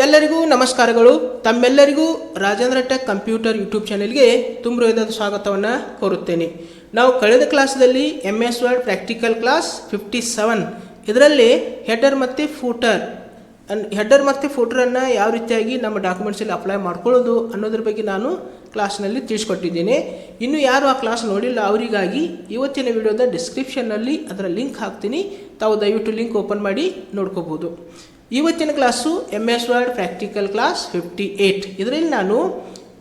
ಎಲ್ಲರಿಗೂ ನಮಸ್ಕಾರಗಳು. ತಮ್ಮೆಲ್ಲರಿಗೂ ರಾಜೇಂದ್ರ ಟೆಕ್ ಕಂಪ್ಯೂಟರ್ ಯೂಟ್ಯೂಬ್ ಚಾನೆಲ್ಗೆ ತುಂಬ ಹೃದಯದ ಸ್ವಾಗತವನ್ನು ಕೋರುತ್ತೇನೆ. ನಾವು ಕಳೆದ ಕ್ಲಾಸ್ದಲ್ಲಿ MS ವರ್ಡ್ ಪ್ರಾಕ್ಟಿಕಲ್ ಕ್ಲಾಸ್ 57 ಇದರಲ್ಲಿ ಹೆಡರ್ ಮತ್ತು ಫೂಟರನ್ನು ಯಾವ ರೀತಿಯಾಗಿ ನಮ್ಮ ಡಾಕ್ಯುಮೆಂಟ್ಸಲ್ಲಿ ಅಪ್ಲೈ ಮಾಡ್ಕೊಳ್ಳೋದು ಅನ್ನೋದ್ರ ಬಗ್ಗೆ ನಾನು ಕ್ಲಾಸ್ನಲ್ಲಿ ತಿಳಿಸ್ಕೊಟ್ಟಿದ್ದೇನೆ. ಇನ್ನು ಯಾರು ಆ ಕ್ಲಾಸ್ ನೋಡಿಲ್ಲ ಅವರಿಗಾಗಿ ಇವತ್ತಿನ ವಿಡಿಯೋದ ಡಿಸ್ಕ್ರಿಪ್ಷನ್ನಲ್ಲಿ ಅದರ ಲಿಂಕ್ ಹಾಕ್ತೀನಿ. ತಾವು ದಯವಿಟ್ಟು ಲಿಂಕ್ ಓಪನ್ ಮಾಡಿ ನೋಡ್ಕೋಬೋದು. ಇವತ್ತಿನ class MS word practical class 58 ಇದರಲ್ಲಿ ನಾನು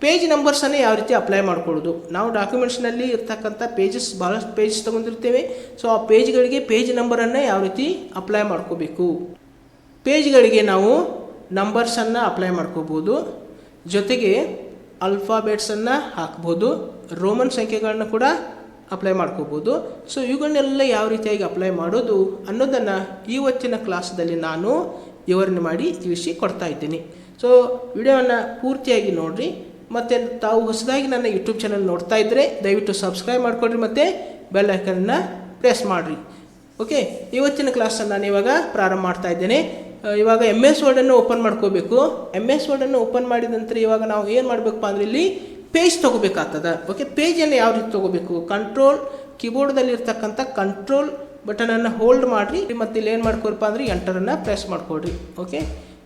ಪೇಜ್ ನಂಬರ್ಸನ್ನು ಯಾವ ರೀತಿ ಅಪ್ಲೈ ಮಾಡ್ಕೊಳ್ಳೋದು. ನಾವು ಡಾಕ್ಯುಮೆಂಟ್ಸ್ನಲ್ಲಿ ಇರ್ತಕ್ಕಂಥ ಭಾಳಷ್ಟು ಪೇಜಸ್ ತೊಗೊಂಡಿರ್ತೇವೆ. ಸೊ ಆ ಪೇಜ್ಗಳಿಗೆ ಪೇಜ್ ನಂಬರನ್ನು ಯಾವ ರೀತಿ ಅಪ್ಲೈ ಮಾಡ್ಕೋಬೇಕು. ಪೇಜ್ಗಳಿಗೆ ನಾವು ನಂಬರ್ಸನ್ನು ಅಪ್ಲೈ ಮಾಡ್ಕೋಬೋದು, ಜೊತೆಗೆ ಅಲ್ಫಾಬೆಟ್ಸನ್ನು ಹಾಕ್ಬೋದು, ರೋಮನ್ ಸಂಖ್ಯೆಗಳನ್ನ ಕೂಡ ಅಪ್ಲೈ ಮಾಡ್ಕೋಬೋದು. ಸೊ ಇವುಗಳನ್ನೆಲ್ಲ ಯಾವ ರೀತಿಯಾಗಿ ಅಪ್ಲೈ ಮಾಡೋದು ಅನ್ನೋದನ್ನು ಇವತ್ತಿನ ಕ್ಲಾಸ್ದಲ್ಲಿ ನಾನು ವಿವರಣೆ ಮಾಡಿ ತಿಳಿಸಿ ಕೊಡ್ತಾ ಇದ್ದೀನಿ. ಸೊ ವಿಡಿಯೋವನ್ನು ಪೂರ್ತಿಯಾಗಿ ನೋಡಿರಿ. ಮತ್ತು ತಾವು ಹೊಸದಾಗಿ ನನ್ನ ಯೂಟ್ಯೂಬ್ ಚಾನಲ್ ನೋಡ್ತಾ ಇದ್ದರೆ ದಯವಿಟ್ಟು ಸಬ್ಸ್ಕ್ರೈಬ್ ಮಾಡಿಕೊಡ್ರಿ ಮತ್ತು ಬೆಲ್ ಐಕನ್ನ ಪ್ರೆಸ್ ಮಾಡಿರಿ. ಓಕೆ, ಇವತ್ತಿನ ಕ್ಲಾಸನ್ನು ನಾನು ಇವಾಗ ಪ್ರಾರಂಭ ಮಾಡ್ತಾ ಇದ್ದೇನೆ. ಇವಾಗ MS ವರ್ಡನ್ನು ಓಪನ್ ಮಾಡ್ಕೋಬೇಕು. MS ವರ್ಡನ್ನು ಓಪನ್ ಮಾಡಿದ ನಂತರ ಇವಾಗ ನಾವು ಏನು ಮಾಡಬೇಕಪ್ಪ ಅಂದರೆ ಇಲ್ಲಿ ಪೇಜ್ ತೊಗೋಬೇಕಾಗ್ತದೆ. ಓಕೆ, ಪೇಜನ್ನು ಯಾವ ರೀತಿ ತೊಗೋಬೇಕು? ಕೀಬೋರ್ಡ್ದಲ್ಲಿ ಇರ್ತಕ್ಕಂಥ ಕಂಟ್ರೋಲ್ ಬಟನನ್ನು ಹೋಲ್ಡ್ ಮಾಡಿರಿ ಮತ್ತು ಇಲ್ಲಿ ಏನು ಮಾಡ್ಕೊರಪ್ಪ ಅಂದರೆ ಎಂಟರನ್ನು ಪ್ರೆಸ್ ಮಾಡ್ಕೊಡ್ರಿ. ಓಕೆ,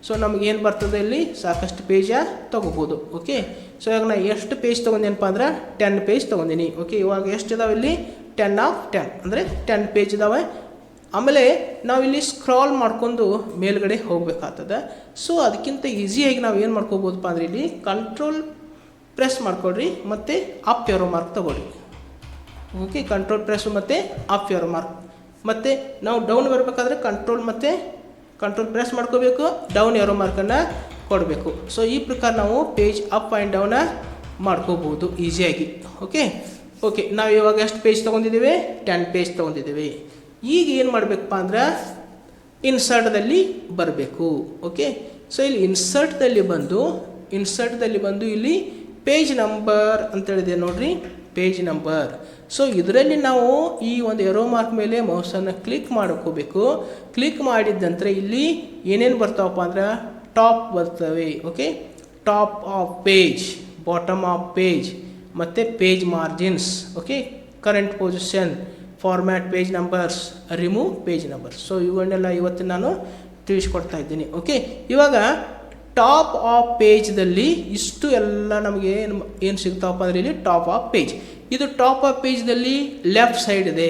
ಸೊ ನಮ್ಗೆ ಏನು ಬರ್ತದೆ ಇಲ್ಲಿ ಸಾಕಷ್ಟು ಪೇಜ ತೊಗೋಬೋದು. ಓಕೆ, ಸೊ ಇವಾಗ ನಾನು ಎಷ್ಟು ಪೇಜ್ ತೊಗೊಂಡೇನಪ್ಪ ಅಂದ್ರೆ 10 ಪೇಜ್ ತೊಗೊಂಡಿನಿ. ಓಕೆ, ಇವಾಗ ಎಷ್ಟು ಇದಾವೆ ಇಲ್ಲಿ 10 of 10 ಅಂದರೆ 10 ಪೇಜ್ ಇದಾವೆ. ಆಮೇಲೆ ನಾವಿಲ್ಲಿ ಸ್ಕ್ರಾಲ್ ಮಾಡ್ಕೊಂಡು ಮೇಲ್ಗಡೆ ಹೋಗ್ಬೇಕಾಗ್ತದೆ. ಸೊ ಅದಕ್ಕಿಂತ ಈಸಿಯಾಗಿ ನಾವು ಏನು ಮಾಡ್ಕೋಬೋದಪ್ಪ ಅಂದರೆ ಇಲ್ಲಿ ಕಂಟ್ರೋಲ್ ಪ್ರೆಸ್ ಮಾಡ್ಕೊಡ್ರಿ ಮತ್ತು ಅಪ್ ಎರೋ ಮಾರ್ಕ್ ತೊಗೊಳ್ರಿ. ಓಕೆ, ಕಂಟ್ರೋಲ್ ಪ್ರೆಸ್ ಮತ್ತು ಅಪ್ ಎರೋ ಮಾರ್ಕ್. ಮತ್ತು ನಾವು ಡೌನ್ ಬರಬೇಕಾದ್ರೆ ಕಂಟ್ರೋಲ್ ಪ್ರೆಸ್ ಮಾಡ್ಕೋಬೇಕು, ಡೌನ್ ಎರೋ ಮಾರ್ಕನ್ನು ಕೊಡಬೇಕು. ಸೊ ಈ ಪ್ರಕಾರ ನಾವು ಪೇಜ್ ಅಪ್ ಆ್ಯಂಡ್ ಡೌನ ಮಾಡ್ಕೋಬೋದು ಈಸಿಯಾಗಿ. ಓಕೆ, ನಾವು ಇವಾಗ ಎಷ್ಟು ಪೇಜ್ ತೊಗೊಂಡಿದ್ದೀವಿ? 10 ಪೇಜ್ ತೊಗೊಂಡಿದ್ದೀವಿ. ಈಗ ಏನು ಮಾಡಬೇಕಪ್ಪ ಅಂದ್ರೆ ಇನ್ಸರ್ಟ್ದಲ್ಲಿ ಬರಬೇಕು. ಓಕೆ, ಸೊ ಇಲ್ಲಿ ಇನ್ಸರ್ಟ್ದಲ್ಲಿ ಬಂದು ಇಲ್ಲಿ ಪೇಜ್ ನಂಬರ್ ಅಂತೇಳಿದೆ ನೋಡ್ರಿ, ಪೇಜ್ ನಂಬರ್. ಸೊ ಇದರಲ್ಲಿ ನಾವು ಈ ಒಂದು ಎರೋ ಮಾರ್ಕ್ ಮೇಲೆ ಮೌಸನ್ನು ಕ್ಲಿಕ್ ಮಾಡ್ಕೋಬೇಕು. ಕ್ಲಿಕ್ ಮಾಡಿದ ನಂತರ ಇಲ್ಲಿ ಏನೇನು ಬರ್ತಾವಪ್ಪ ಅಂದ್ರೆ ಟಾಪ್ ಬರ್ತವೆ. Okay, top of page, bottom of page ಮತ್ತು page margins. Okay, current position, format page numbers, remove page numbers. So ಇವುಗಳನ್ನೆಲ್ಲ ಇವತ್ತು ನಾನು ತಿಳಿಸ್ಕೊಡ್ತಾ ಇದ್ದೀನಿ. ಓಕೆ, ಇವಾಗ ಟಾಪ್ ಆಫ್ ಪೇಜ್ದಲ್ಲಿ ಇಷ್ಟು ಎಲ್ಲ ನಮಗೆ ಏನು ಸಿಗ್ತಾವಪ್ಪ ಅಂದರೆ ಇಲ್ಲಿ ಟಾಪ್ ಆಫ್ ಪೇಜ್. ಇದು ಟಾಪ್ ಆಫ್ ಪೇಜ್ದಲ್ಲಿ ಲೆಫ್ಟ್ ಸೈಡ್ ಇದೆ.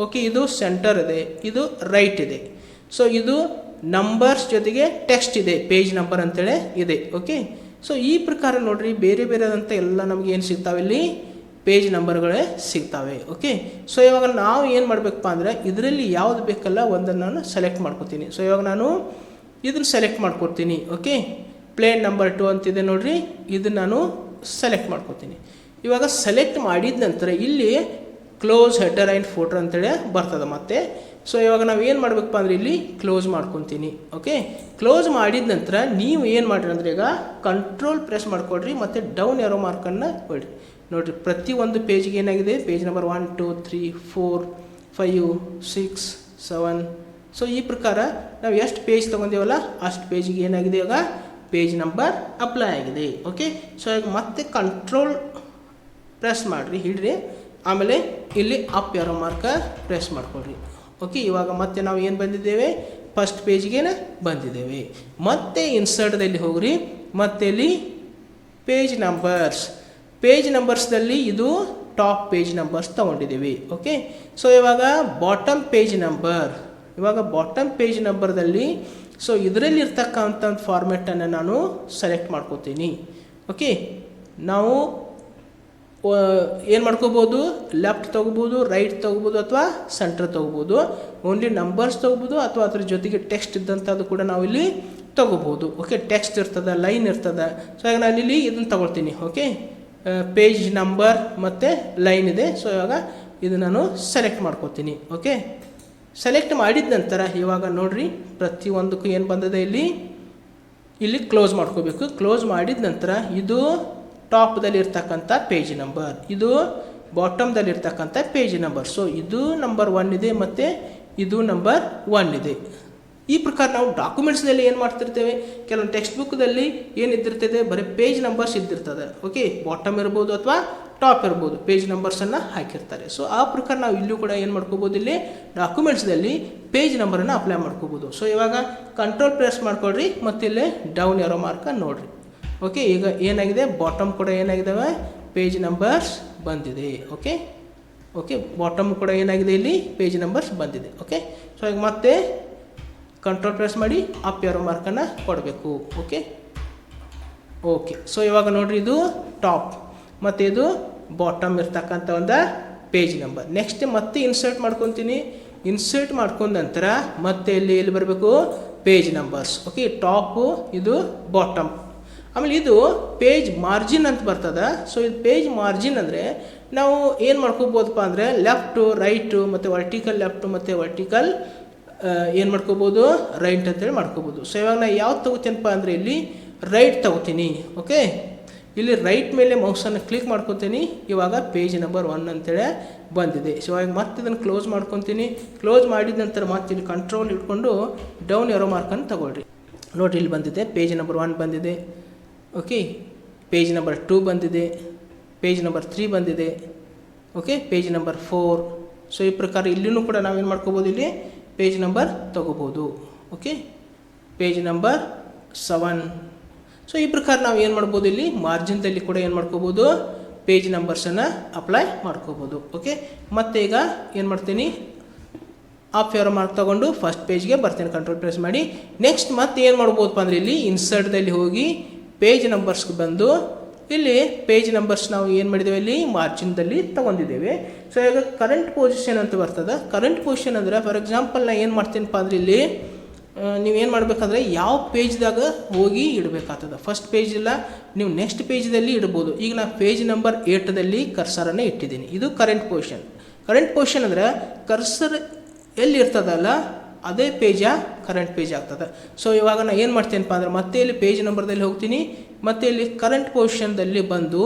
ಓಕೆ, ಇದು ಸೆಂಟರ್ ಇದೆ, ಇದು ರೈಟ್ ಇದೆ. ಸೊ ಇದು ನಂಬರ್ಸ್ ಜೊತೆಗೆ ಟೆಕ್ಸ್ಟ್ ಇದೆ, ಪೇಜ್ ನಂಬರ್ ಅಂತೇಳಿ ಇದೆ. ಓಕೆ, ಸೊ ಈ ಪ್ರಕಾರ ನೋಡ್ರಿ ಬೇರೆ ಆದಂಥ ಎಲ್ಲ ನಮಗೆ ಏನು ಸಿಗ್ತಾವೆ ಇಲ್ಲಿ ಪೇಜ್ ನಂಬರ್ಗಳೇ ಸಿಗ್ತವೆ. ಓಕೆ, ಸೊ ಇವಾಗ ನಾವು ಏನು ಮಾಡಬೇಕಪ್ಪ ಅಂದರೆ ಇದರಲ್ಲಿ ಯಾವುದು ಬೇಕಲ್ಲ ಒಂದನ್ನು ನಾನು ಸೆಲೆಕ್ಟ್ ಮಾಡ್ಕೊತೀನಿ. ಸೊ ಇವಾಗ ನಾನು ಇದನ್ನು ಸೆಲೆಕ್ಟ್ ಮಾಡ್ಕೊಡ್ತೀನಿ. ಓಕೆ, ಪ್ಲೇನ್ ನಂಬರ್ 2 ಅಂತಿದೆ ನೋಡ್ರಿ, ಇದನ್ನು ನಾನು ಸೆಲೆಕ್ಟ್ ಮಾಡ್ಕೊತೀನಿ. ಇವಾಗ ಸೆಲೆಕ್ಟ್ ಮಾಡಿದ ನಂತರ ಇಲ್ಲಿ ಕ್ಲೋಸ್ ಹೆಡರ್ ಆ್ಯಂಡ್ ಫೂಟರ್ ಅಂತೇಳಿ ಬರ್ತದೆ ಮತ್ತೆ. ಸೊ ಇವಾಗ ನಾವು ಏನು ಮಾಡಬೇಕಪ್ಪ ಅಂದರೆ ಇಲ್ಲಿ ಕ್ಲೋಸ್ ಮಾಡ್ಕೊತೀನಿ. ಓಕೆ, ಕ್ಲೋಸ್ ಮಾಡಿದ ನಂತರ ನೀವು ಏನು ಮಾಡಿರಿ ಅಂದರೆ ಈಗ ಕಂಟ್ರೋಲ್ ಪ್ರೆಸ್ ಮಾಡಿಕೊಡ್ರಿ ಮತ್ತು ಡೌನ್ ಎರೋ ಮಾರ್ಕನ್ನು ಕೊಡ್ರಿ. ನೋಡಿರಿ ಪ್ರತಿಯೊಂದು ಪೇಜ್ಗೆ ಏನಾಗಿದೆ ಪೇಜ್ ನಂಬರ್ 1 2 3 4 5 6 7. ಸೊ ಈ ಪ್ರಕಾರ ನಾವು ಎಷ್ಟು ಪೇಜ್ ತೊಗೊಂಡೇವಲ್ಲ ಅಷ್ಟು ಪೇಜಿಗೆ ಏನಾಗಿದೆ ಇವಾಗ ಪೇಜ್ ನಂಬರ್ ಅಪ್ಲೈ ಆಗಿದೆ. ಓಕೆ, ಸೊ ಈಗ ಮತ್ತೆ ಕಂಟ್ರೋಲ್ ಪ್ರೆಸ್ ಮಾಡಿರಿ, ಹಿಡ್ರಿ, ಆಮೇಲೆ ಇಲ್ಲಿ ಅಪ್ ಎರೋ ಮಾರ್ಕ ಪ್ರೆಸ್ ಮಾಡ್ಕೊಳ್ರಿ. ಓಕೆ, ಇವಾಗ ಮತ್ತೆ ನಾವು ಏನು ಬಂದಿದ್ದೇವೆ ಫಸ್ಟ್ ಪೇಜ್ಗೆ ಬಂದಿದ್ದೇವೆ. ಮತ್ತೆ ಇನ್ಸರ್ಟ್ದಲ್ಲಿ ಹೋಗ್ರಿ, ಮತ್ತೆ ಇಲ್ಲಿ ಪೇಜ್ ನಂಬರ್ಸ್ದಲ್ಲಿ ಇದು ಟಾಪ್ ಪೇಜ್ ನಂಬರ್ಸ್ ತೊಗೊಂಡಿದ್ದೀವಿ. ಓಕೆ, ಸೊ ಇವಾಗ ಬಾಟಮ್ ಪೇಜ್ ನಂಬರ್ದಲ್ಲಿ ಸೊ ಇದರಲ್ಲಿ ಇರ್ತಕ್ಕಂಥ ಫಾರ್ಮ್ಯಾಟನ್ನು ನಾನು ಸೆಲೆಕ್ಟ್ ಮಾಡ್ಕೋತೀನಿ. ಓಕೆ, ನಾವು ಏನು ಮಾಡ್ಕೋಬೋದು, ಲೆಫ್ಟ್ ತೊಗೋಬೋದು, ರೈಟ್ ತೊಗೋಬೋದು ಅಥವಾ ಸೆಂಟ್ರ್ ತೊಗೋಬೋದು. ಓನ್ಲಿ ನಂಬರ್ಸ್ ತೊಗೋಬೋದು ಅಥವಾ ಅದ್ರ ಜೊತೆಗೆ ಟೆಕ್ಸ್ಟ್ ಇದ್ದಂಥದ್ದು ಕೂಡ ನಾವು ಇಲ್ಲಿ ತೊಗೋಬೋದು. ಓಕೆ, ಟೆಕ್ಸ್ಟ್ ಇರ್ತದೆ, ಲೈನ್ ಇರ್ತದೆ. ಸೊ ಈಗ ನಾನು ಇಲ್ಲಿ ಇದನ್ನು ತೊಗೊಳ್ತೀನಿ. ಓಕೆ, ಪೇಜ್ ನಂಬರ್ ಮತ್ತು ಲೈನ್ ಇದೆ. ಸೊ ಇವಾಗ ಇದು ನಾನು ಸೆಲೆಕ್ಟ್ ಮಾಡ್ಕೋತೀನಿ. ಓಕೆ, ಸೆಲೆಕ್ಟ್ ಮಾಡಿದ ನಂತರ ಇವಾಗ ನೋಡಿರಿ ಪ್ರತಿಯೊಂದಕ್ಕೂ ಏನು ಬಂದಿದೆ ಇಲ್ಲಿ ಕ್ಲೋಸ್ ಮಾಡ್ಕೋಬೇಕು. ಕ್ಲೋಸ್ ಮಾಡಿದ ನಂತರ ಇದು ಟಾಪ್ದಲ್ಲಿ ಇರ್ತಕ್ಕಂಥ ಪೇಜ್ ನಂಬರ್, ಇದು ಬಾಟಮ್ದಲ್ಲಿ ಇರ್ತಕ್ಕಂಥ ಪೇಜ್ ನಂಬರ್. ಸೊ ಇದು ನಂಬರ್ 1 ಇದೆ ಮತ್ತು ಇದು ನಂಬರ್ 1 ಇದೆ. ಈ ಪ್ರಕಾರ ನಾವು ಡಾಕ್ಯುಮೆಂಟ್ಸ್ನಲ್ಲಿ ಏನು ಮಾಡ್ತಿರ್ತೇವೆ, ಕೆಲವೊಂದು ಟೆಕ್ಸ್ಟ್ ಬುಕ್ದಲ್ಲಿ ಏನಿದ್ದಿರ್ತದೆ ಬರೀ ಪೇಜ್ ನಂಬರ್ಸ್ ಇದ್ದಿರ್ತದೆ. ಓಕೆ, ಬಾಟಮ್ ಇರ್ಬೋದು ಅಥವಾ ಟಾಪ್ ಇರ್ಬೋದು, ಪೇಜ್ ನಂಬರ್ಸನ್ನು ಹಾಕಿರ್ತಾರೆ. ಸೊ ಆ ಪ್ರಕಾರ ನಾವು ಇಲ್ಲೂ ಕೂಡ ಏನು ಮಾಡ್ಕೋಬೋದು, ಇಲ್ಲಿ ಡಾಕ್ಯುಮೆಂಟ್ಸ್ದಲ್ಲಿ ಪೇಜ್ ನಂಬರನ್ನು ಅಪ್ಲೈ ಮಾಡ್ಕೋಬೋದು. ಸೊ ಇವಾಗ ಕಂಟ್ರೋಲ್ ಪ್ರೆಸ್ ಮಾಡ್ಕೊಳ್ರಿ ಮತ್ತು ಇಲ್ಲಿ ಡೌನ್ ಏರೋ ಮಾರ್ಕ ನೋಡಿರಿ. ಓಕೆ, ಈಗ ಏನಾಗಿದೆ, ಬಾಟಮ್ ಕೂಡ ಏನಾಗಿದ್ದಾವೆ, ಪೇಜ್ ನಂಬರ್ಸ್ ಬಂದಿದೆ. ಓಕೆ ಓಕೆ, ಬಾಟಮ್ ಕೂಡ ಏನಾಗಿದೆ, ಇಲ್ಲಿ ಪೇಜ್ ನಂಬರ್ಸ್ ಬಂದಿದೆ. ಓಕೆ, ಸೊ ಈಗ ಮತ್ತೆ ಕಂಟ್ರೋಲ್ ಪ್ರೆಸ್ ಮಾಡಿ ಅಪ್ ಏರೋ ಮಾರ್ಕನ್ನು ಕೊಡಬೇಕು. ಓಕೆ ಓಕೆ, ಸೊ ಇವಾಗ ನೋಡಿರಿ, ಇದು ಟಾಪ್ ಮತ್ತು ಇದು ಬಾಟಮ್ ಇರ್ತಕ್ಕಂಥ ಒಂದು ಪೇಜ್ ನಂಬರ್. ನೆಕ್ಸ್ಟ್ ಮತ್ತೆ ಇನ್ಸರ್ಟ್ ಮಾಡ್ಕೊತೀನಿ. ಇನ್ಸರ್ಟ್ ಮಾಡ್ಕೊಂಡ ನಂತರ ಮತ್ತೆ ಎಲ್ಲಿ ಬರಬೇಕು, ಪೇಜ್ ನಂಬರ್ಸ್. ಓಕೆ, ಟಾಪು ಇದು ಬಾಟಮ್. ಆಮೇಲೆ ಇದು ಪೇಜ್ ಮಾರ್ಜಿನ್ ಅಂತ ಬರ್ತದೆ. ಸೊ ಇದು ಪೇಜ್ ಮಾರ್ಜಿನ್ ಅಂದರೆ ನಾವು ಏನು ಮಾಡ್ಕೋಬೋದಪ್ಪ ಅಂದರೆ ಲೆಫ್ಟು ರೈಟು ಮತ್ತು ವರ್ಟಿಕಲ್ ಲೆಫ್ಟು ಮತ್ತು ವರ್ಟಿಕಲ್ ಏನು ಮಾಡ್ಕೋಬೋದು, ರೈಟ್ ಅಂತೇಳಿ ಮಾಡ್ಕೋಬೋದು. ಸೊ ಇವಾಗ ನಾನು ಯಾವ್ದು ತೊಗೋತೀನಪ್ಪ ಅಂದರೆ ಇಲ್ಲಿ ರೈಟ್ ತೊಗೋತೀನಿ. ಓಕೆ, ಇಲ್ಲಿ ರೈಟ್ ಮೇಲೆ ಮೌಸನ್ನು ಕ್ಲಿಕ್ ಮಾಡ್ಕೊತೀನಿ. ಇವಾಗ ಪೇಜ್ ನಂಬರ್ 1 ಅಂತೇಳಿ ಬಂದಿದೆ. ಸೊ ಇವಾಗ ಮತ್ತೆ ಇದನ್ನು ಕ್ಲೋಸ್ ಮಾಡ್ಕೊತೀನಿ. ಕ್ಲೋಸ್ ಮಾಡಿದ ನಂತರ ಮತ್ತೆ ಇಲ್ಲಿ ಕಂಟ್ರೋಲ್ ಇಟ್ಕೊಂಡು ಡೌನ್ ಏರೋ ಮಾರ್ಕನ್ನು ತಗೊಳ್ರಿ. ನೋಡಿರಿ, ಇಲ್ಲಿ ಬಂದಿದೆ, ಪೇಜ್ ನಂಬರ್ 1 ಬಂದಿದೆ. ಓಕೆ, ಪೇಜ್ ನಂಬರ್ 2 ಬಂದಿದೆ, ಪೇಜ್ ನಂಬರ್ 3 ಬಂದಿದೆ. Okay, page number 4. ಸೊ ಈ ಪ್ರಕಾರ ಇಲ್ಲಿನೂ ಕೂಡ ನಾವೇನು ಮಾಡ್ಕೋಬೋದು, ಇಲ್ಲಿ ಪೇಜ್ ನಂಬರ್ ತೊಗೋಬೋದು. Okay, page number 7. ಸೊ ಈ ಪ್ರಕಾರ ನಾವು ಏನು ಮಾಡ್ಬೋದು, ಇಲ್ಲಿ ಮಾರ್ಜಿನ್ದಲ್ಲಿ ಕೂಡ ಏನು ಮಾಡ್ಕೋಬೋದು, ಪೇಜ್ ನಂಬರ್ಸನ್ನು ಅಪ್ಲೈ ಮಾಡ್ಕೋಬೋದು. ಓಕೆ, ಮತ್ತು ಈಗ ಏನು ಮಾಡ್ತೀನಿ, ಅಪ್ ಏರೋ ಮಾರ್ಕ್ ತೊಗೊಂಡು ಫಸ್ಟ್ ಪೇಜ್ಗೆ ಬರ್ತೀನಿ, ಕಂಟ್ರೋಲ್ ಪ್ರೆಸ್ ಮಾಡಿ. ನೆಕ್ಸ್ಟ್ ಮತ್ತೆ ಏನು ಮಾಡ್ಬೋದಪ್ಪ ಅಂದರೆ ಇಲ್ಲಿ ಇನ್ಸರ್ಟ್ದಲ್ಲಿ ಹೋಗಿ ಪೇಜ್ ನಂಬರ್ಸ್ಗೆ ಬಂದು ಇಲ್ಲಿ ಪೇಜ್ ನಂಬರ್ಸ್ ನಾವು ಏನು ಮಾಡಿದ್ದೇವೆ, ಇಲ್ಲಿ ಮಾರ್ಜಿನ್ದಲ್ಲಿ ತೊಗೊಂಡಿದ್ದೇವೆ. ಸೊ ಈಗ ಕರೆಂಟ್ ಪೊಸಿಷನ್ ಅಂತ ಬರ್ತದೆ. ಕರೆಂಟ್ ಪೊಸಿಷನ್ ಅಂದರೆ ಫಾರ್ ಎಕ್ಸಾಂಪಲ್ ನಾನು ಏನು ಮಾಡ್ತೀನಪ್ಪ ಅಂದರೆ ಇಲ್ಲಿ ನೀವೇನು ಮಾಡಬೇಕಂದ್ರೆ ಯಾವ ಪೇಜ್ದಾಗ ಹೋಗಿ ಇಡಬೇಕಾಗ್ತದೆ. ಫಸ್ಟ್ ಪೇಜ್ ಇಲ್ಲ, ನೀವು ನೆಕ್ಸ್ಟ್ ಪೇಜ್ದಲ್ಲಿ ಇಡ್ಬೋದು. ಈಗ ನಾನು ಪೇಜ್ ನಂಬರ್ 8ದಲ್ಲಿ ಕರ್ಸರನ್ನು ಇಟ್ಟಿದ್ದೀನಿ. ಇದು ಕರೆಂಟ್ ಪೊಸಿಷನ್. ಕರೆಂಟ್ ಪೊಸಿಷನ್ ಅಂದರೆ ಕರ್ಸರ್ ಎಲ್ಲಿ ಇರ್ತದಲ್ಲ ಅದೇ ಪೇಜ ಕರೆಂಟ್ ಪೇಜ್ ಆಗ್ತದೆ. ಸೊ ಇವಾಗ ನಾನು ಏನು ಮಾಡ್ತೀನಪ್ಪ ಅಂದರೆ ಮತ್ತೆ ಇಲ್ಲಿ ಪೇಜ್ ನಂಬರ್ದಲ್ಲಿ ಹೋಗ್ತೀನಿ, ಮತ್ತು ಇಲ್ಲಿ ಕರೆಂಟ್ ಪೊಸಿಷನ್ದಲ್ಲಿ ಬಂದು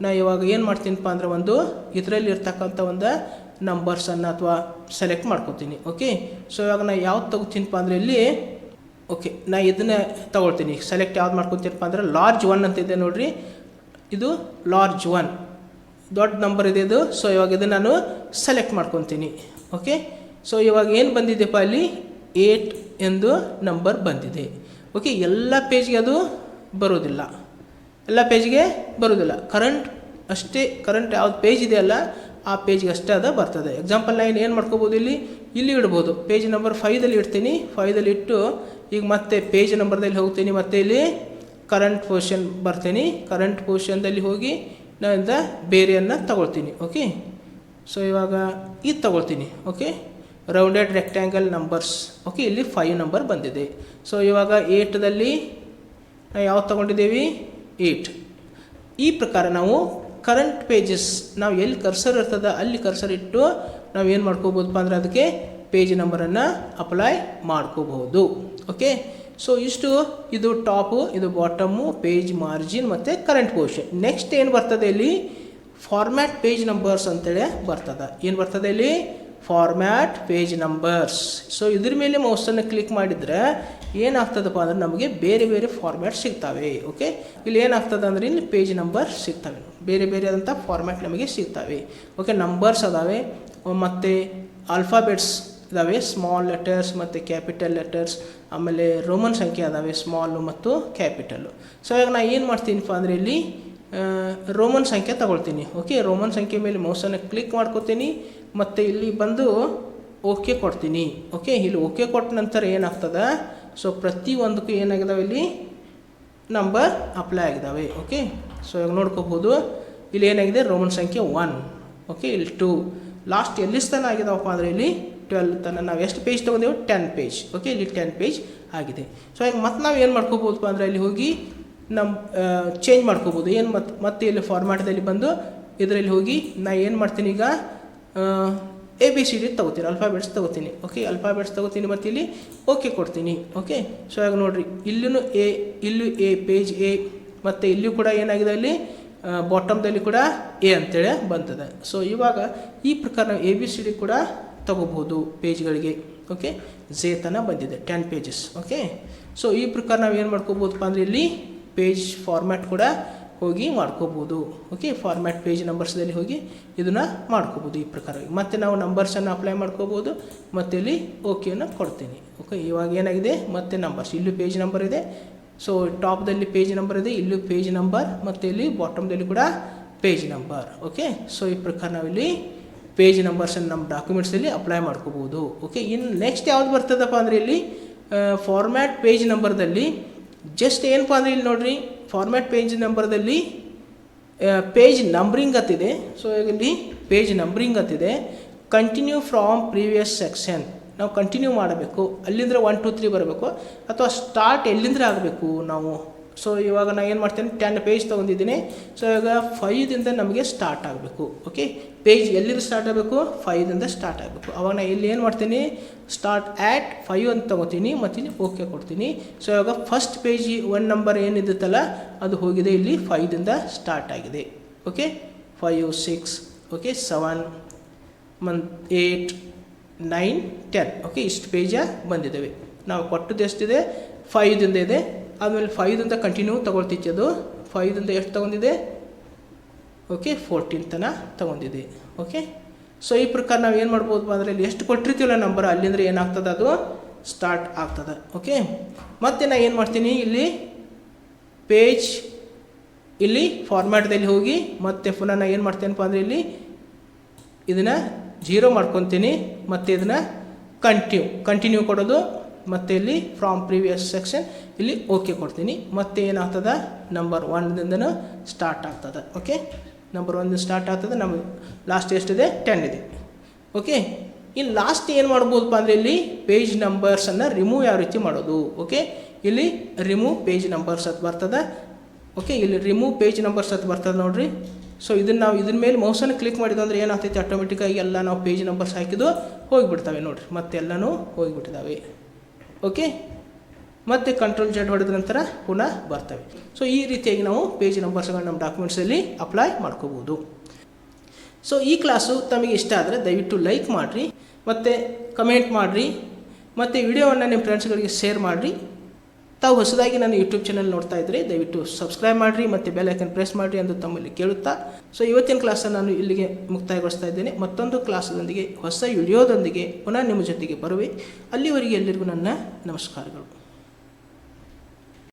ನಾನು ಇವಾಗ ಏನು ಮಾಡ್ತೀನಪ್ಪ ಅಂದರೆ ಒಂದು ಇದರಲ್ಲಿ ಇರ್ತಕ್ಕಂಥ ಒಂದು ನಂಬರ್ಸನ್ನು ಅಥವಾ ಸೆಲೆಕ್ಟ್ ಮಾಡ್ಕೊತೀನಿ. ಓಕೆ, ಸೊ ಇವಾಗ ನಾನು ಯಾವ್ದು ತೊಗೋತೀನಪ್ಪ ಅಂದರೆ ಇಲ್ಲಿ ಓಕೆ ನಾನು ಇದನ್ನು ತೊಗೊಳ್ತೀನಿ. ಸೆಲೆಕ್ಟ್ ಯಾವ್ದು ಮಾಡ್ಕೊತೀನಪ್ಪ ಅಂದರೆ ಲಾರ್ಜ್ 1 ಅಂತ ಇದೆ ನೋಡಿರಿ, ಇದು ಲಾರ್ಜ್ 1 ದೊಡ್ಡ ನಂಬರ್ ಇದೆ ಇದು. ಸೊ ಇವಾಗ ಇದನ್ನು ನಾನು ಸೆಲೆಕ್ಟ್ ಮಾಡ್ಕೊತೀನಿ. ಓಕೆ, ಸೊ ಇವಾಗ ಏನು ಬಂದಿದೆಪ್ಪ ಅಲ್ಲಿ 8 ಎಂದು ನಂಬರ್ ಬಂದಿದೆ. ಓಕೆ, ಎಲ್ಲ ಪೇಜ್ಗೆ ಅದು ಬರೋದಿಲ್ಲ, ಎಲ್ಲ ಪೇಜ್ಗೆ ಬರೋದಿಲ್ಲ. ಕರೆಂಟ್ ಅಷ್ಟೇ, ಕರೆಂಟ್ ಯಾವ್ದು ಪೇಜ್ ಇದೆಯಲ್ಲ ಆ ಪೇಜ್ಗೆ ಅಷ್ಟೇ ಅದು ಬರ್ತದೆ. ಎಕ್ಸಾಂಪಲ್ ನಾನು ಏನು ಮಾಡ್ಕೋಬೋದು, ಇಲ್ಲಿ ಇಡ್ಬೋದು. ಪೇಜ್ ನಂಬರ್ 5ದಲ್ಲಿ ಇಡ್ತೀನಿ. 5ದಲ್ಲಿ ಇಟ್ಟು ಈಗ ಮತ್ತೆ ಪೇಜ್ ನಂಬರ್ದಲ್ಲಿ ಹೋಗ್ತೀನಿ, ಮತ್ತು ಇಲ್ಲಿ ಕರೆಂಟ್ ಪೊಸಿಷನ್ ಬರ್ತೀನಿ. ಕರೆಂಟ್ ಪೊಸಿಷನ್ದಲ್ಲಿ ಹೋಗಿ ನಾನಿಂದ ಬೇರೆಯನ್ನು ತಗೊಳ್ತೀನಿ. ಓಕೆ, ಸೊ ಇವಾಗ ಇದು ತಗೊಳ್ತೀನಿ. Okay, rounded rectangle numbers. Okay, ಇಲ್ಲಿ 5 ನಂಬರ್ ಬಂದಿದೆ. ಸೊ ಇವಾಗ 8ದಲ್ಲಿ ನಾವು ಯಾವ್ದು ತೊಗೊಂಡಿದ್ದೇವೆ, 8. ಈ ಪ್ರಕಾರ ನಾವು ಕರೆಂಟ್ ಪೇಜಸ್ ನಾವು ಎಲ್ಲಿ ಕರ್ಸರ್ ಇರ್ತದೆ ಅಲ್ಲಿ ಕರ್ಸರ್ ಇಟ್ಟು ನಾವು ಏನು ಮಾಡ್ಕೋಬೋದಪ್ಪ ಅಂದರೆ ಅದಕ್ಕೆ ಪೇಜ್ ನಂಬರನ್ನು ಅಪ್ಲೈ ಮಾಡ್ಕೋಬಹುದು. ಓಕೆ, ಸೊ ಇಷ್ಟು ಇದು ಟಾಪು, ಇದು ಬಾಟಮು, ಪೇಜ್ ಮಾರ್ಜಿನ್ ಮತ್ತು ಕರೆಂಟ್ ಪೊಸಿಷನ್. ನೆಕ್ಸ್ಟ್ ಏನು ಬರ್ತದೆ ಇಲ್ಲಿ ಫಾರ್ಮ್ಯಾಟ್ ಪೇಜ್ ನಂಬರ್ಸ್ ಅಂತೇಳಿ ಬರ್ತದೆ. ಏನು ಬರ್ತದೆ ಇಲ್ಲಿ ಫಾರ್ಮ್ಯಾಟ್ ಪೇಜ್ ನಂಬರ್ಸ್. ಸೊ ಇದ್ರ ಮೇಲೆ ಮೌಸನ್ನು ಕ್ಲಿಕ್ ಮಾಡಿದರೆ ಏನಾಗ್ತದಪ್ಪ ಅಂದರೆ ನಮಗೆ ಬೇರೆ ಬೇರೆ ಫಾರ್ಮ್ಯಾಟ್ ಸಿಗ್ತವೆ. ಓಕೆ, ಇಲ್ಲಿ ಏನಾಗ್ತದೆ ಅಂದರೆ ಇಲ್ಲಿ ಪೇಜ್ ನಂಬರ್ ಸಿಗ್ತವೆ, ಬೇರೆ ಬೇರೆ ಆದಂಥ ಫಾರ್ಮ್ಯಾಟ್ ನಮಗೆ ಸಿಗ್ತವೆ. ಓಕೆ, ನಂಬರ್ಸ್ ಅದಾವೆ ಮತ್ತು ಆಲ್ಫಾಬೆಟ್ಸ್ ಇದಾವೆ, ಸ್ಮಾಲ್ ಲೆಟರ್ಸ್ ಮತ್ತು ಕ್ಯಾಪಿಟಲ್ ಲೆಟರ್ಸ್, ಆಮೇಲೆ ರೋಮನ್ ಸಂಖ್ಯೆ ಅದಾವೆ, ಸ್ಮಾಲು ಮತ್ತು ಕ್ಯಾಪಿಟಲ್ಲು. ಸೊ ಇವಾಗ ನಾನು ಏನು ಮಾಡ್ತೀನಿಪ್ಪ ಅಂದರೆ ಇಲ್ಲಿ ರೋಮನ್ ಸಂಖ್ಯೆ ತಗೊಳ್ತೀನಿ. ಓಕೆ, ರೋಮನ್ ಸಂಖ್ಯೆ ಮೇಲೆ ಮೌಸನ್ನು ಕ್ಲಿಕ್ ಮಾಡ್ಕೊತೀನಿ ಮತ್ತು ಇಲ್ಲಿ ಬಂದು ಓಕೆ ಕೊಡ್ತೀನಿ. ಓಕೆ, ಇಲ್ಲಿ ಓಕೆ ಕೊಟ್ಟ ನಂತರ ಏನಾಗ್ತದೆ, ಸೊ ಪ್ರತಿಯೊಂದಕ್ಕೂ ಏನಾಗಿದ್ದಾವೆ ಇಲ್ಲಿ ನಂಬರ್ ಅಪ್ಲೈ ಆಗಿದ್ದಾವೆ. ಓಕೆ, ಸೊ ಇವಾಗ ನೋಡ್ಕೋಬೋದು ಇಲ್ಲಿ ಏನಾಗಿದೆ ರೋಮನ್ ಸಂಖ್ಯೆ 1. ಓಕೆ, ಇಲ್ಲಿ 2 ಲಾಸ್ಟ್ ಎಲ್ಲಿ ಸ್ಥಾನ ಆಗಿದಾವಪ್ಪ ಅಂದರೆ ಇಲ್ಲಿ 12 ತನಕ. ನಾವು ಎಷ್ಟು ಪೇಜ್ ತೊಗೊಂಡೇವು, 10 ಪೇಜ್. ಓಕೆ, ಇಲ್ಲಿ 10 ಪೇಜ್ ಆಗಿದೆ. ಸೊ ಈಗ ಮತ್ತೆ ನಾವು ಏನು ಮಾಡ್ಕೋಬೋದಪ್ಪ ಅಂದರೆ ಇಲ್ಲಿ ಹೋಗಿ ನಮ್ಮ ಚೇಂಜ್ ಮಾಡ್ಕೋಬೋದು. ಏನು ಮತ್ತೆ ಇಲ್ಲಿ ಫಾರ್ಮ್ಯಾಟ್ದಲ್ಲಿ ಬಂದು ಇದರಲ್ಲಿ ಹೋಗಿ ನಾ ಏನು ಮಾಡ್ತೀನಿ, ಈಗ ABCD ತೊಗೋತೀನಿ, ಅಲ್ಫಾಬೆಟ್ಸ್ ತೊಗೋತೀನಿ. ಓಕೆ, ಅಲ್ಫಾಬೆಟ್ಸ್ ತೊಗೋತೀನಿ ಮತ್ತು ಇಲ್ಲಿ ಓಕೆ ಕೊಡ್ತೀನಿ. ಓಕೆ, ಸೊ ಇವಾಗ ನೋಡಿರಿ ಇಲ್ಲೂ ಇಲ್ಲೂ ಪೇಜ್ A ಮತ್ತು ಇಲ್ಲೂ ಕೂಡ ಏನಾಗಿದೆ ಅಲ್ಲಿ ಬಾಟಮ್ದಲ್ಲಿ ಕೂಡ A ಅಂತೇಳಿ ಬಂತದೆ. ಸೊ ಇವಾಗ ಈ ಪ್ರಕಾರ ನಾವು ABCD ಕೂಡ ತಗೋಬೋದು ಪೇಜ್ಗಳಿಗೆ. ಓಕೆ ಜೆ ತನಕ ಬಂದಿದೆ 10 ಪೇಜಸ್. ಓಕೆ ಸೊ ಈ ಪ್ರಕಾರ ನಾವು ಏನು ಮಾಡ್ಕೋಬೋದಪ್ಪ ಅಂದರೆ ಇಲ್ಲಿ ಪೇಜ್ ಫಾರ್ಮ್ಯಾಟ್ ಕೂಡ ಹೋಗಿ ಮಾಡ್ಕೋಬೋದು. ಓಕೆ ಫಾರ್ಮ್ಯಾಟ್ ಪೇಜ್ ನಂಬರ್ಸ್ದಲ್ಲಿ ಹೋಗಿ ಇದನ್ನು ಮಾಡ್ಕೋಬೋದು ಈ ಪ್ರಕಾರವಾಗಿ. ಮತ್ತು ನಾವು ನಂಬರ್ಸನ್ನು ಅಪ್ಲೈ ಮಾಡ್ಕೋಬೋದು ಮತ್ತು ಇಲ್ಲಿ ಓಕೆಯನ್ನು ಕೊಡ್ತೀನಿ. ಓಕೆ ಇವಾಗ ಏನಾಗಿದೆ ಮತ್ತೆ ನಂಬರ್ಸ್ ಇಲ್ಲೂ ಪೇಜ್ ನಂಬರ್ ಇದೆ. ಸೊ ಟಾಪ್ದಲ್ಲಿ ಪೇಜ್ ನಂಬರ್ ಇದೆ, ಇಲ್ಲೂ ಪೇಜ್ ನಂಬರ್ ಮತ್ತು ಇಲ್ಲಿ ಬಾಟಮ್ದಲ್ಲಿ ಕೂಡ ಪೇಜ್ ನಂಬರ್. ಓಕೆ ಸೊ ಈ ಪ್ರಕಾರ ನಾವಿಲ್ಲಿ ಪೇಜ್ ನಂಬರ್ಸನ್ನು ನಮ್ಮ ಡಾಕ್ಯುಮೆಂಟ್ಸಲ್ಲಿ ಅಪ್ಲೈ ಮಾಡ್ಕೋಬೋದು. ಓಕೆ ಇನ್ನು ನೆಕ್ಸ್ಟ್ ಯಾವ್ದು ಬರ್ತದಪ್ಪ ಅಂದರೆ ಇಲ್ಲಿ ಫಾರ್ಮ್ಯಾಟ್ ಪೇಜ್ ನಂಬರ್ದಲ್ಲಿ ಜಸ್ಟ್ ಏನಪ್ಪ ಅಂದರೆ ಇಲ್ಲಿ ನೋಡಿರಿ ಫಾರ್ಮ್ಯಾಟ್ ಪೇಜ್ ನಂಬರ್ದಲ್ಲಿ ಪೇಜ್ ನಂಬರಿಂಗ್ ಅಂತಿದೆ. ಸೊ ಇಲ್ಲಿ ಪೇಜ್ ನಂಬರಿಂಗ್ ಅಂತಿದೆ. ಕಂಟಿನ್ಯೂ ಫ್ರಾಮ್ ಪ್ರೀವಿಯಸ್ ಸೆಕ್ಷನ್ ನಾವು ಕಂಟಿನ್ಯೂ ಮಾಡಬೇಕು. ಅಲ್ಲಿಂದ 1 2 3 ಬರಬೇಕು ಅಥವಾ ಸ್ಟಾರ್ಟ್ ಎಲ್ಲಿಂದ ಆಗಬೇಕು ನಾವು. ಸೊ ಇವಾಗ ನಾನು ಏನು ಮಾಡ್ತೇನೆ 10 ಪೇಜ್ ತೊಗೊಂಡಿದ್ದೀನಿ. ಸೊ ಇವಾಗ 5ದಿಂದ ನಮಗೆ ಸ್ಟಾರ್ಟ್ ಆಗಬೇಕು. ಓಕೆ ಪೇಜ್ ಎಲ್ಲಿಂದ ಸ್ಟಾರ್ಟ್ ಆಗಬೇಕು 5ದಿಂದ ಸ್ಟಾರ್ಟ್ ಆಗಬೇಕು. ಅವಾಗ ನಾನು ಇಲ್ಲಿ ಏನು ಮಾಡ್ತೀನಿ ಸ್ಟಾರ್ಟ್ ಆ್ಯಟ್ 5 ಅಂತ ತೊಗೋತೀನಿ ಮತ್ತು ಇಲ್ಲಿ ಓಕೆ ಕೊಡ್ತೀನಿ. ಸೊ ಇವಾಗ ಫಸ್ಟ್ ಪೇಜ್ 1 ನಂಬರ್ ಏನಿರುತ್ತಲ್ಲ ಅದು ಹೋಗಿದೆ ಇಲ್ಲಿ 5ದಿಂದ ಸ್ಟಾರ್ಟ್ ಆಗಿದೆ. ಓಕೆ 5 6 ಓಕೆ 7 8 9 10 ಓಕೆ ಇಷ್ಟು ಪೇಜ ಬಂದಿದ್ದಾವೆ. ನಾವು ಕೊಟ್ಟದ್ದು ಎಷ್ಟಿದೆ 5ದಿಂದ ಇದೆ. ಆದಮೇಲೆ 5ದಿಂದ ಕಂಟಿನ್ಯೂ ತೊಗೊಳ್ತಿತ್ತು. ಅದು 5ದಿಂದ ಎಷ್ಟು ತೊಗೊಂಡಿದೆ ಓಕೆ 14 ತನಕ ತೊಗೊಂಡಿದೆ. ಓಕೆ ಸೊ ಈ ಪ್ರಕಾರ ನಾವು ಏನು ಮಾಡ್ಬೋದು ಅಂದರೆ ಇಲ್ಲಿ ಎಷ್ಟು ಕೊಟ್ಟಿರ್ತೀವಲ್ಲ ನಂಬರ್ ಅಲ್ಲಿಂದ್ರೆ ಏನಾಗ್ತದೆ ಅದು ಸ್ಟಾರ್ಟ್ ಆಗ್ತದೆ. ಓಕೆ ಮತ್ತು ನಾನು ಏನು ಮಾಡ್ತೀನಿ ಇಲ್ಲಿ ಪೇಜ್ ಇಲ್ಲಿ ಫಾರ್ಮ್ಯಾಟ್ದಲ್ಲಿ ಹೋಗಿ ಮತ್ತೆ ಪುನಃ ನಾನು ಏನು ಮಾಡ್ತೇನಪ್ಪ ಅಂದರೆ ಇಲ್ಲಿ ಇದನ್ನು 0 ಮಾಡ್ಕೊತೀನಿ ಮತ್ತು ಇದನ್ನು ಕಂಟಿನ್ಯೂ ಕೊಡೋದು ಮತ್ತು ಇಲ್ಲಿ ಫ್ರಾಮ್ ಪ್ರೀವಿಯಸ್ ಸೆಕ್ಷನ್ ಇಲ್ಲಿ ಓಕೆ ಕೊಡ್ತೀನಿ. ಮತ್ತು ಏನಾಗ್ತದೆ ನಂಬರ್ 1ದಿಂದನೂ ಸ್ಟಾರ್ಟ್ ಆಗ್ತದೆ. ಓಕೆ ನಂಬರ್ 1 ಸ್ಟಾರ್ಟ್ ಆಗ್ತದೆ. ನಮಗೆ ಲಾಸ್ಟ್ ಎಷ್ಟಿದೆ 10 ಇದೆ. ಓಕೆ ಇಲ್ಲಿ ಲಾಸ್ಟ್ ಏನು ಮಾಡ್ಬೋದಪ್ಪ ಅಂದರೆ ಇಲ್ಲಿ ಪೇಜ್ ನಂಬರ್ಸನ್ನು ರಿಮೂವ್ ಯಾವ ರೀತಿ ಮಾಡೋದು. ಓಕೆ ಇಲ್ಲಿ ರಿಮೂವ್ ಪೇಜ್ ನಂಬರ್ಸ್ ಅಂತ ಬರ್ತದೆ. ಓಕೆ ಇಲ್ಲಿ ರಿಮೂವ್ ಪೇಜ್ ನಂಬರ್ಸ್ ಅಂತ ಬರ್ತದೆ ನೋಡಿರಿ. ಸೊ ಇದನ್ನು ನಾವು ಇದ್ರ ಮೇಲೆ ಮೌಸನ್ನು ಕ್ಲಿಕ್ ಮಾಡಿದ್ದು ಅಂದರೆ ಏನಾಗ್ತೈತೆ ಆಟೋಮೆಟಿಕ್ಕಾಗಿ ಎಲ್ಲ ನಾವು ಪೇಜ್ ನಂಬರ್ಸ್ ಹಾಕಿದ್ದು ಹೋಗಿಬಿಡ್ತವೆ ನೋಡಿರಿ. ಮತ್ತೆಲ್ಲನೂ ಹೋಗಿಬಿಟ್ಟಿದ್ದಾವೆ. ಓಕೆ ಮತ್ತು ಕಂಟ್ರೋಲ್ Z ಹೊಡೆದ ನಂತರ ಪುನಃ ಬರ್ತವೆ. ಸೊ ಈ ರೀತಿಯಾಗಿ ನಾವು ಪೇಜ್ ನಂಬರ್ಸ್ಗಳನ್ನ ನಮ್ಮ ಡಾಕ್ಯುಮೆಂಟ್ಸಲ್ಲಿ ಅಪ್ಲೈ ಮಾಡ್ಕೋಬೋದು. ಸೊ ಈ ಕ್ಲಾಸು ತಮಗೆ ಇಷ್ಟ ಆದರೆ ದಯವಿಟ್ಟು ಲೈಕ್ ಮಾಡಿರಿ ಮತ್ತು ಕಮೆಂಟ್ ಮಾಡಿರಿ ಮತ್ತು ವಿಡಿಯೋವನ್ನು ನಿಮ್ಮ ಫ್ರೆಂಡ್ಸ್ಗಳಿಗೆ ಶೇರ್ ಮಾಡಿರಿ. ತಾವು ಹೊಸದಾಗಿ ನನ್ನ ಯೂಟ್ಯೂಬ್ ಚಾನಲ್ ನೋಡ್ತಾ ಇದ್ದರೆ ದಯವಿಟ್ಟು ಸಬ್ಸ್ಕ್ರೈಬ್ ಮಾಡಿರಿ ಮತ್ತು ಬೆಲ್ ಐಕನ್ ಪ್ರೆಸ್ ಮಾಡಿರಿ ಎಂದು ತಮ್ಮಲ್ಲಿ ಕೇಳುತ್ತಾ ಸೊ ಇವತ್ತಿನ ಕ್ಲಾಸನ್ನು ನಾನು ಇಲ್ಲಿಗೆ ಮುಕ್ತಾಯಗೊಳಿಸ್ತಾ ಇದ್ದೇನೆ. ಮತ್ತೊಂದು ಕ್ಲಾಸದೊಂದಿಗೆ ಹೊಸ ವಿಡಿಯೋದೊಂದಿಗೆ ಪುನಃ ನಿಮ್ಮ ಜೊತೆಗೆ ಬರುವೆ. ಅಲ್ಲಿವರೆಗೆ ಎಲ್ಲರಿಗೂ ನನ್ನ ನಮಸ್ಕಾರಗಳು.